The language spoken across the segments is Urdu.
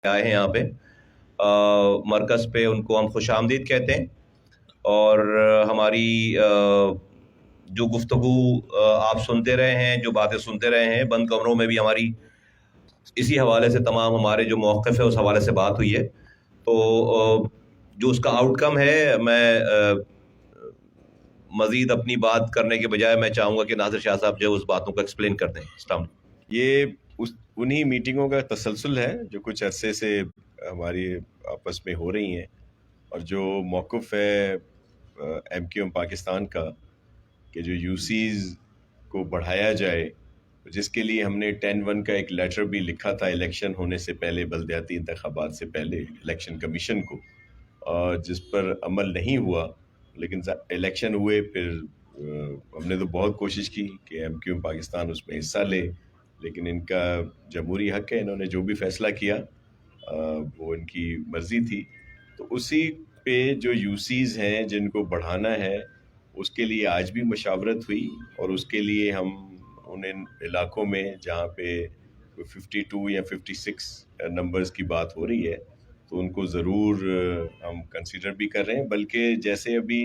آئے ہیں یہاں پہ مرکز پہ، ان کو ہم خوش آمدید کہتے ہیں. اور ہماری جو گفتگو آپ سنتے رہے ہیں، جو باتیں سنتے رہے ہیں، بند کمروں میں بھی ہماری اسی حوالے سے تمام ہمارے جو موقف ہے اس حوالے سے بات ہوئی ہے. تو جو اس کا آؤٹ کم ہے، میں مزید اپنی بات کرنے کے بجائے میں چاہوں گا کہ ناصر شاہ صاحب جو اس باتوں کو ایکسپلین کر دیں. السلام علیکم. یہ انہی میٹنگوں کا تسلسل ہے جو کچھ عرصے سے ہماری آپس میں ہو رہی ہیں، اور جو موقف ہے ایم کیو ایم پاکستان کا کہ جو یو سیز کو بڑھایا جائے، جس کے لیے ہم نے 10-1 کا ایک لیٹر بھی لکھا تھا الیکشن ہونے سے پہلے، بلدیاتی انتخابات سے پہلے الیکشن کمیشن کو، اور جس پر عمل نہیں ہوا. لیکن الیکشن ہوئے، پھر ہم نے تو بہت کوشش کی کہ ایم کیو ایم پاکستان اس میں حصہ لے، لیکن ان کا جمہوری حق ہے، انہوں نے جو بھی فیصلہ کیا وہ ان کی مرضی تھی. تو اسی پہ جو یو سیز ہیں جن کو بڑھانا ہے، اس کے لیے آج بھی مشاورت ہوئی، اور اس کے لیے ہم ان علاقوں میں جہاں پہ 52 یا 56 نمبرز کی بات ہو رہی ہے، تو ان کو ضرور ہم کنسیڈر بھی کر رہے ہیں. بلکہ جیسے ابھی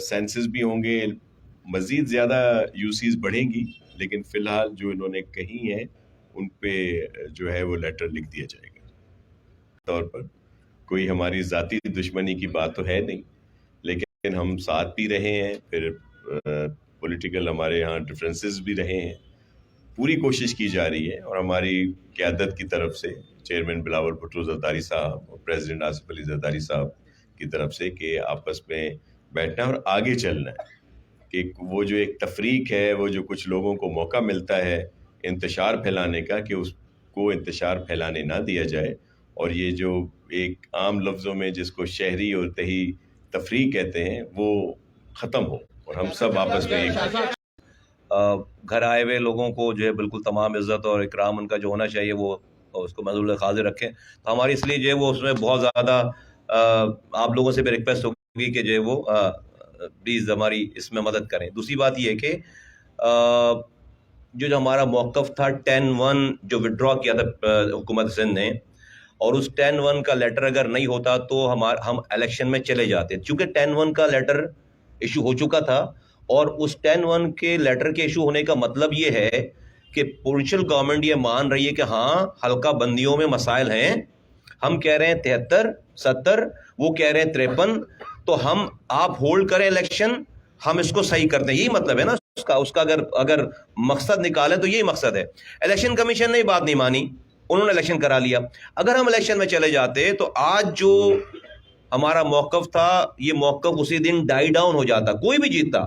سینسز بھی ہوں گے، مزید زیادہ یو سیز بڑھیں گی، لیکن فی الحال جو انہوں نے کہی ہیں ان پہ جو ہے وہ لیٹر لکھ دیا جائے گا. طور پر کوئی ہماری ذاتی دشمنی کی بات تو ہے نہیں، لیکن ہم ساتھ بھی رہے ہیں، پھر پولیٹیکل ہمارے یہاں ڈفرینسز بھی رہے ہیں. پوری کوشش کی جا رہی ہے، اور ہماری قیادت کی طرف سے چیئرمین بلاول بھٹو زرداری صاحب اور پریزیڈنٹ آصف علی زرداری صاحب کی طرف سے کہ آپس میں بیٹھنا اور آگے چلنا ہے. کہ وہ جو ایک تفریق ہے، وہ جو کچھ لوگوں کو موقع ملتا ہے انتشار پھیلانے کا، کہ اس کو انتشار پھیلانے نہ دیا جائے. اور یہ جو ایک عام لفظوں میں جس کو شہری اور دیہی تفریق کہتے ہیں، وہ ختم ہو، اور ہم سب آپس میں ایک گھر آئے ہوئے لوگوں کو جو ہے بالکل تمام عزت اور اکرام ان کا جو ہونا چاہیے وہ اس کو محض خاطر رکھیں. تو ہماری اس لیے جو ہے وہ اس میں بہت زیادہ آپ لوگوں سے بھی ریکویسٹ ہوگی کہ جو ہے وہ پلیز ہماری اس میں مدد کریں. دوسری بات یہ ہے کہ جو ہمارا موقف تھا 10-1 جو وڈرا کیا تھا حکومت سندھ نے، اور اس 10-1 کا لیٹر اگر نہیں ہوتا تو ہم الیکشن میں چلے جاتے. چونکہ 10-1 کا لیٹر ایشو ہو چکا تھا، اور اس 10-1 کے لیٹر کے ایشو ہونے کا مطلب یہ ہے کہ پروونشل گورنمنٹ یہ مان رہی ہے کہ ہاں حلقہ بندیوں میں مسائل ہیں. ہم کہہ رہے ہیں 73-70، وہ کہہ رہے ہیں 53. تو آپ ہولڈ کریں الیکشن، ہم اس کو صحیح کرتے ہیں. یہی مطلب ہے نا اس کا اگر مقصد نکالیں تو یہی مقصد ہے. الیکشن کمیشن نے بات نہیں مانی، انہوں نے الیکشن کرا لیا. اگر ہم الیکشن میں چلے جاتے تو آج جو ہمارا موقف تھا، یہ موقف اسی دن ڈائی ڈاؤن ہو جاتا، کوئی بھی جیتتا.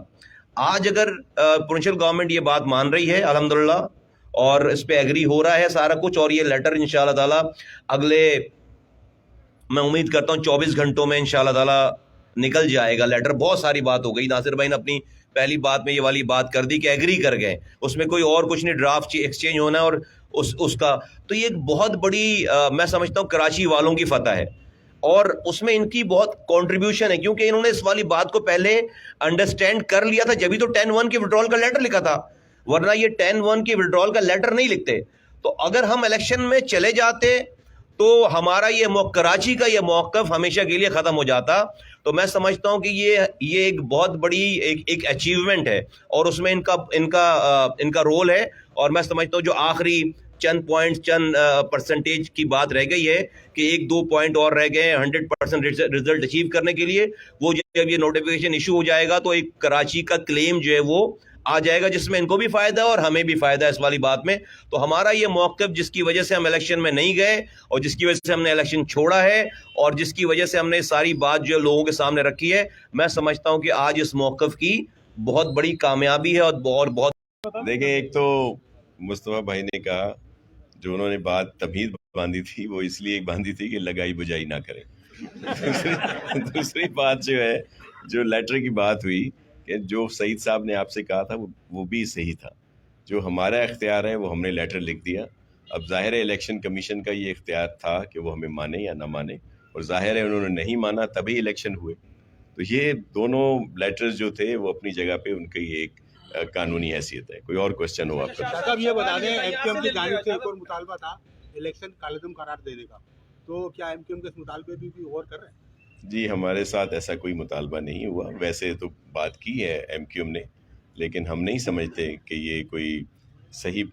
آج اگر پروونشل گورنمنٹ یہ بات مان رہی ہے الحمدللہ، اور اس پہ ایگری ہو رہا ہے سارا کچھ، اور یہ لیٹر انشاءاللہ تعالی اگلے، میں امید کرتا ہوں 24 گھنٹوں میں انشاءاللہ تعالی نکل جائے گا لیٹر. بہت ساری بات ہو گئی، ناصر بھائی نے اپنی پہلی بات میں یہ والی بات کر دی کہ ایگری کر گئے، اس میں کوئی اور کچھ نہیں، ڈرافٹ ایکسچینج ہونا ہے اور اس کا. تو یہ ایک بہت بڑی میں سمجھتا ہوں کراچی والوں کی فتح ہے، اور اس میں ان کی بہت کنٹریبیوشن ہے، کیونکہ انہوں نے اس والی بات کو پہلے انڈرسٹینڈ کر لیا تھا، جبھی تو 10-1 کے وڈرال کا لیٹر لکھا تھا، ورنہ یہ 10-1 کے وڈرال کا لیٹر نہیں لکھتے. تو اگر ہم الیکشن میں چلے جاتے تو ہمارا یہ کراچی کا یہ موقف ہمیشہ کے لیے ختم ہو جاتا. تو میں سمجھتا ہوں کہ یہ ایک بہت بڑی ایک اچیومنٹ ہے، اور اس میں ان کا رول ہے. اور میں سمجھتا ہوں جو آخری چند پوائنٹس، چند پرسنٹیج کی بات رہ گئی ہے کہ 1-2 پوائنٹ اور رہ گئے 100% رزلٹ اچیو کرنے کے لیے. وہ جب یہ نوٹیفیکیشن ایشو ہو جائے گا تو ایک کراچی کا کلیم جو ہے وہ آ جائے گا، جس میں ان کو بھی فائدہ ہے اور ہمیں بھی فائدہ ہے اس والی بات میں. تو ہمارا یہ موقف جس کی وجہ سے ہم الیکشن میں نہیں گئے، اور جس کی وجہ سے ہم نے الیکشن چھوڑا ہے، اور جس کی وجہ سے ہم نے ساری بات جو لوگوں کے سامنے رکھی ہے، میں سمجھتا ہوں کہ آج اس موقف کی بہت بڑی کامیابی ہے. اور بہت دیکھیں، ایک تو مصطفیٰ بھائی نے کہا، جو انہوں نے بات تمہید باندھی تھی وہ اس لیے باندھی تھی کہ لگائی بجائی نہ کریں. دوسری بات جو ہے، جو لیٹر کی بات ہوئی، کہ جو سعید صاحب نے آپ سے کہا تھا وہ بھی صحیح تھا. جو ہمارا اختیار ہے وہ ہم نے لیٹر لکھ دیا. اب ظاہر ہے الیکشن کمیشن کا یہ اختیار تھا کہ وہ ہمیں مانے یا نہ مانے، اور ظاہر ہے انہوں نے نہیں مانا تبھی الیکشن ہوئے. تو یہ دونوں لیٹرز جو تھے وہ اپنی جگہ پہ ان کی ایک قانونی حیثیت ہے. کوئی اور کوشچن ہو آپ کا؟ صاحب یہ بتا دیں، ایم کیو ایم کی جانب سے ایک اور مطالبہ تھا الیکشن کالعدم قرار دینے کا، تو کیا ایم کیو ایم کے اس مطالبے بھی غور کر رہے ہیں؟ جی ہمارے ساتھ ایسا کوئی مطالبہ نہیں ہوا، ویسے تو بات کی ہے ایم کیو ایم نے، لیکن ہم نہیں سمجھتے کہ یہ کوئی صحیح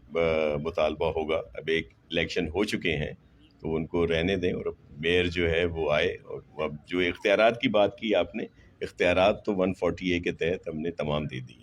مطالبہ ہوگا۔ اب ایک الیکشن ہو چکے ہیں تو ان کو رہنے دیں، اور میئر جو ہے وہ آئے، اور اب جو اختیارات کی بات کی آپ نے، اختیارات تو 140A کے تحت ہم نے تمام دے دی ہیں۔